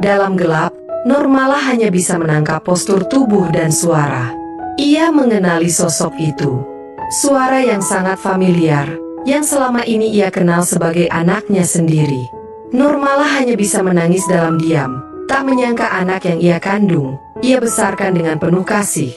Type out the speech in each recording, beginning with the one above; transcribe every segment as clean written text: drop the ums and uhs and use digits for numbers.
Dalam gelap, Normala hanya bisa menangkap postur tubuh dan suara. Ia mengenali sosok itu. Suara yang sangat familiar, yang selama ini ia kenal sebagai anaknya sendiri. Normala hanya bisa menangis dalam diam, tak menyangka anak yang ia kandung, ia besarkan dengan penuh kasih.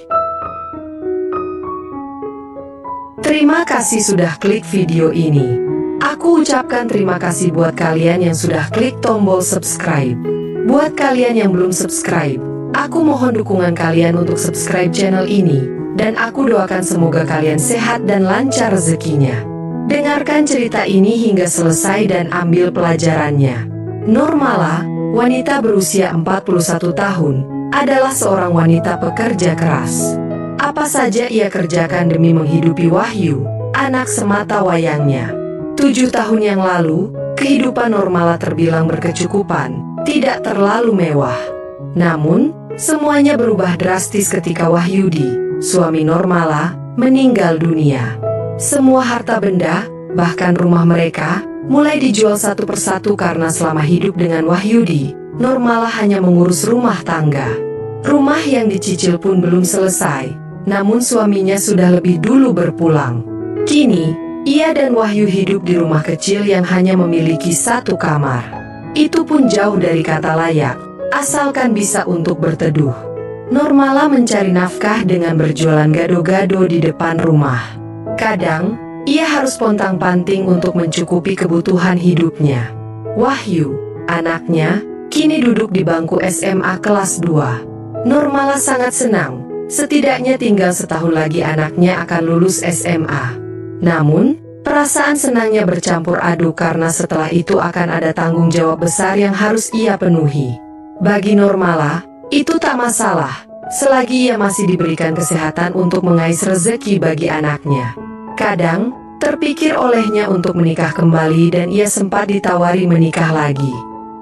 Terima kasih sudah klik video ini. Aku ucapkan terima kasih buat kalian yang sudah klik tombol subscribe. Buat kalian yang belum subscribe, aku mohon dukungan kalian untuk subscribe channel ini, dan aku doakan semoga kalian sehat dan lancar rezekinya. Dengarkan cerita ini hingga selesai dan ambil pelajarannya. Normala, wanita berusia 41 tahun, adalah seorang wanita pekerja keras. Apa saja ia kerjakan demi menghidupi Wahyu, anak semata wayangnya. 7 tahun yang lalu, kehidupan Normala terbilang berkecukupan, tidak terlalu mewah. Namun, semuanya berubah drastis ketika Wahyudi, suami Normala, meninggal dunia. Semua harta benda, bahkan rumah mereka, mulai dijual satu persatu karena selama hidup dengan Wahyudi, Normala hanya mengurus rumah tangga. Rumah yang dicicil pun belum selesai, namun suaminya sudah lebih dulu berpulang. Kini, ia dan Wahyu hidup di rumah kecil yang hanya memiliki satu kamar. Itu pun jauh dari kata layak, asalkan bisa untuk berteduh. Normala mencari nafkah dengan berjualan gado-gado di depan rumah. Kadang, ia harus pontang-panting untuk mencukupi kebutuhan hidupnya. Wahyu, anaknya, kini duduk di bangku SMA kelas 2. Normala sangat senang, setidaknya tinggal setahun lagi anaknya akan lulus SMA. Namun, perasaan senangnya bercampur aduk karena setelah itu akan ada tanggung jawab besar yang harus ia penuhi. Bagi Normala, itu tak masalah, selagi ia masih diberikan kesehatan untuk mengais rezeki bagi anaknya. Kadang, terpikir olehnya untuk menikah kembali dan ia sempat ditawari menikah lagi.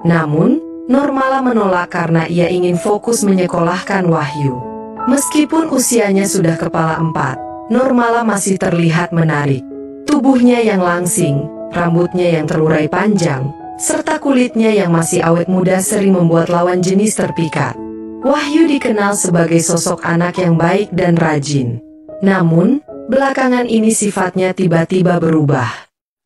Namun, Normala menolak karena ia ingin fokus menyekolahkan Wahyu. Meskipun usianya sudah kepala 4, Normala masih terlihat menarik. Tubuhnya yang langsing, rambutnya yang terurai panjang, serta kulitnya yang masih awet muda sering membuat lawan jenis terpikat. Wahyu dikenal sebagai sosok anak yang baik dan rajin. Namun, belakangan ini sifatnya tiba-tiba berubah.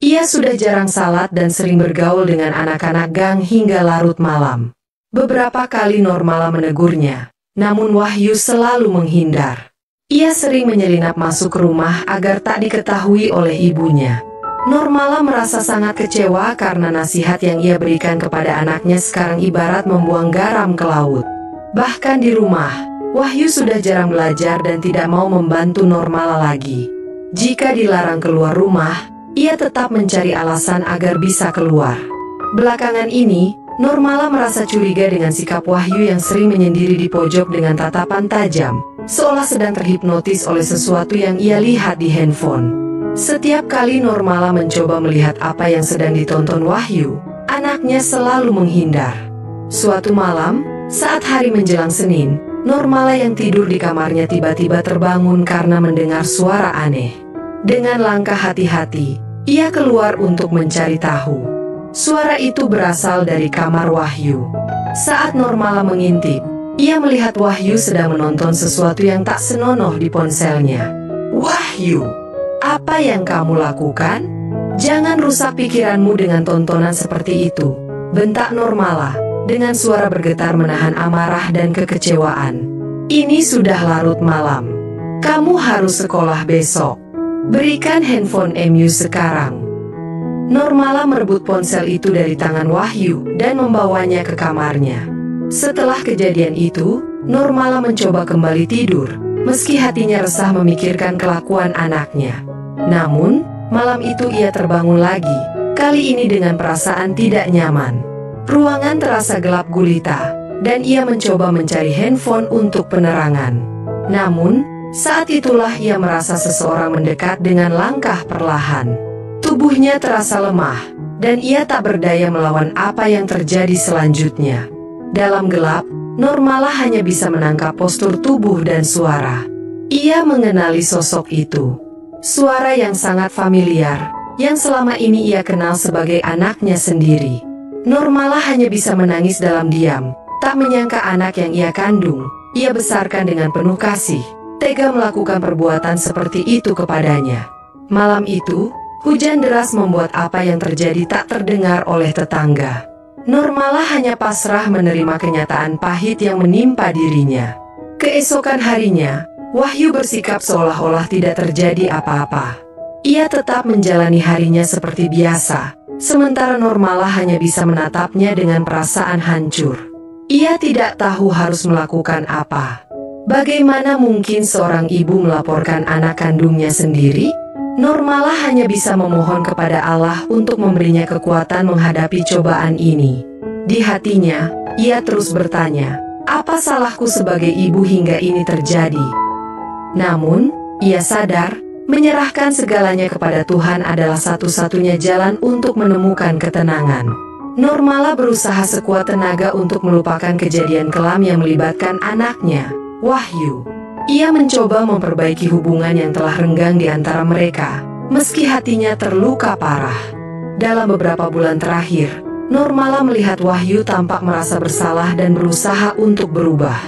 Ia sudah jarang salat dan sering bergaul dengan anak-anak gang hingga larut malam. Beberapa kali Normala menegurnya, namun Wahyu selalu menghindar. Ia sering menyelinap masuk ke rumah agar tak diketahui oleh ibunya. Normala merasa sangat kecewa karena nasihat yang ia berikan kepada anaknya sekarang ibarat membuang garam ke laut. Bahkan di rumah, Wahyu sudah jarang belajar dan tidak mau membantu Normala lagi. Jika dilarang keluar rumah, ia tetap mencari alasan agar bisa keluar. Belakangan ini, Normala merasa curiga dengan sikap Wahyu yang sering menyendiri di pojok dengan tatapan tajam, seolah sedang terhipnotis oleh sesuatu yang ia lihat di handphone. Setiap kali Normala mencoba melihat apa yang sedang ditonton Wahyu, anaknya selalu menghindar. Suatu malam, saat hari menjelang Senin, Normala yang tidur di kamarnya tiba-tiba terbangun karena mendengar suara aneh. Dengan langkah hati-hati, ia keluar untuk mencari tahu. Suara itu berasal dari kamar Wahyu. Saat Normala mengintip, ia melihat Wahyu sedang menonton sesuatu yang tak senonoh di ponselnya. "Wahyu, apa yang kamu lakukan? Jangan rusak pikiranmu dengan tontonan seperti itu," bentak Normala, dengan suara bergetar menahan amarah dan kekecewaan. "Ini sudah larut malam. Kamu harus sekolah besok. Berikan handphone MU sekarang." Normala merebut ponsel itu dari tangan Wahyu dan membawanya ke kamarnya. Setelah kejadian itu, Normala mencoba kembali tidur, meski hatinya resah memikirkan kelakuan anaknya. Namun, malam itu ia terbangun lagi, kali ini dengan perasaan tidak nyaman. Ruangan terasa gelap gulita, dan ia mencoba mencari handphone untuk penerangan. Namun, saat itulah ia merasa seseorang mendekat dengan langkah perlahan. Tubuhnya terasa lemah, dan ia tak berdaya melawan apa yang terjadi selanjutnya. Dalam gelap, Normala hanya bisa menangkap postur tubuh dan suara. Ia mengenali sosok itu. Suara yang sangat familiar, yang selama ini ia kenal sebagai anaknya sendiri. Normala hanya bisa menangis dalam diam, Tak menyangka anak yang ia kandung, ia besarkan dengan penuh kasih, tega melakukan perbuatan seperti itu kepadanya. Malam itu, hujan deras membuat apa yang terjadi tak terdengar oleh tetangga. Nurmala hanya pasrah menerima kenyataan pahit yang menimpa dirinya. Keesokan harinya, Wahyu bersikap seolah-olah tidak terjadi apa-apa. Ia tetap menjalani harinya seperti biasa, sementara Nurmala hanya bisa menatapnya dengan perasaan hancur. Ia tidak tahu harus melakukan apa. Bagaimana mungkin seorang ibu melaporkan anak kandungnya sendiri? Nurmala hanya bisa memohon kepada Allah untuk memberinya kekuatan menghadapi cobaan ini. Di hatinya, ia terus bertanya, apa salahku sebagai ibu hingga ini terjadi? Namun, ia sadar, menyerahkan segalanya kepada Tuhan adalah satu-satunya jalan untuk menemukan ketenangan. Nurmala berusaha sekuat tenaga untuk melupakan kejadian kelam yang melibatkan anaknya, Wahyu. Ia mencoba memperbaiki hubungan yang telah renggang di antara mereka, meski hatinya terluka parah. Dalam beberapa bulan terakhir, Nurmala melihat Wahyu tampak merasa bersalah dan berusaha untuk berubah.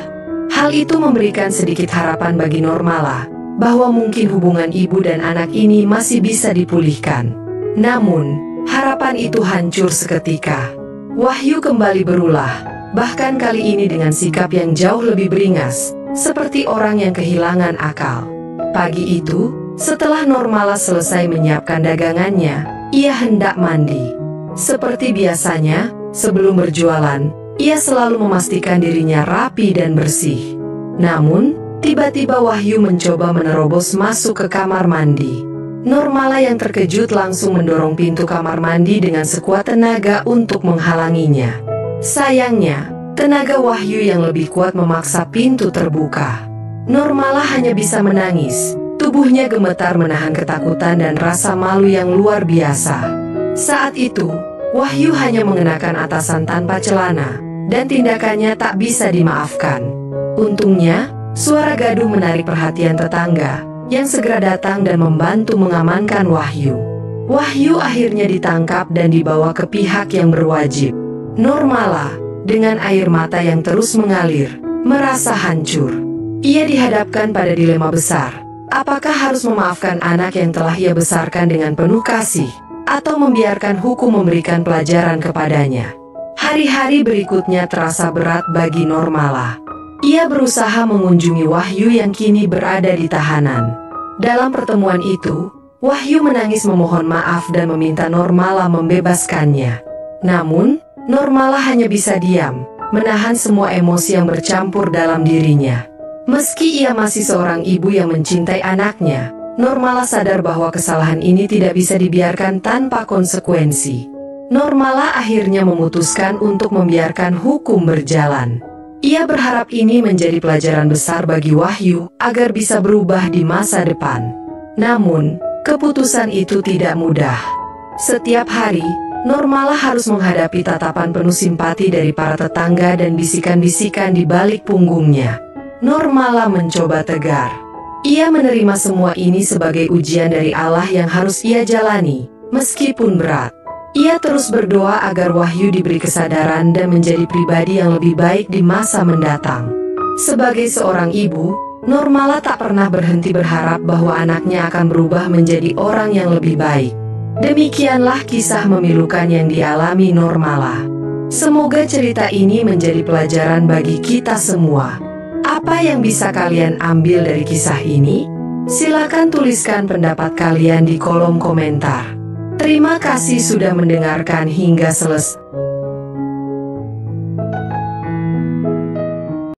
Hal itu memberikan sedikit harapan bagi Nurmala, bahwa mungkin hubungan ibu dan anak ini masih bisa dipulihkan. Namun, harapan itu hancur seketika. Wahyu kembali berulah, bahkan kali ini dengan sikap yang jauh lebih beringas, seperti orang yang kehilangan akal. Pagi itu, setelah Nurmala selesai menyiapkan dagangannya, ia hendak mandi. Seperti biasanya, sebelum berjualan, ia selalu memastikan dirinya rapi dan bersih. Namun, tiba-tiba Wahyu mencoba menerobos masuk ke kamar mandi. Nurmala yang terkejut langsung mendorong pintu kamar mandi dengan sekuat tenaga untuk menghalanginya. Sayangnya, tenaga Wahyu yang lebih kuat memaksa pintu terbuka. Nurmala hanya bisa menangis. Tubuhnya gemetar menahan ketakutan dan rasa malu yang luar biasa. Saat itu, Wahyu hanya mengenakan atasan tanpa celana, dan tindakannya tak bisa dimaafkan. Untungnya, suara gaduh menarik perhatian tetangga, yang segera datang dan membantu mengamankan Wahyu. Wahyu akhirnya ditangkap dan dibawa ke pihak yang berwajib. Nurmala, dengan air mata yang terus mengalir, merasa hancur. Ia dihadapkan pada dilema besar. Apakah harus memaafkan anak yang telah ia besarkan dengan penuh kasih, atau membiarkan hukum memberikan pelajaran kepadanya? Hari-hari berikutnya terasa berat bagi Nurmala. Ia berusaha mengunjungi Wahyu yang kini berada di tahanan. Dalam pertemuan itu, Wahyu menangis memohon maaf dan meminta Nurmala membebaskannya. Namun, Nurmala hanya bisa diam, menahan semua emosi yang bercampur dalam dirinya. Meski ia masih seorang ibu yang mencintai anaknya, Nurmala sadar bahwa kesalahan ini tidak bisa dibiarkan tanpa konsekuensi. Nurmala akhirnya memutuskan untuk membiarkan hukum berjalan. Ia berharap ini menjadi pelajaran besar bagi Wahyu agar bisa berubah di masa depan. Namun, keputusan itu tidak mudah. Setiap hari, Nurmala harus menghadapi tatapan penuh simpati dari para tetangga dan bisikan-bisikan di balik punggungnya. Nurmala mencoba tegar. Ia menerima semua ini sebagai ujian dari Allah yang harus ia jalani, meskipun berat. Ia terus berdoa agar Wahyu diberi kesadaran dan menjadi pribadi yang lebih baik di masa mendatang. Sebagai seorang ibu, Nurmala tak pernah berhenti berharap bahwa anaknya akan berubah menjadi orang yang lebih baik. Demikianlah kisah memilukan yang dialami Nurmala. Semoga cerita ini menjadi pelajaran bagi kita semua. Apa yang bisa kalian ambil dari kisah ini? Silakan tuliskan pendapat kalian di kolom komentar. Terima kasih sudah mendengarkan hingga selesai.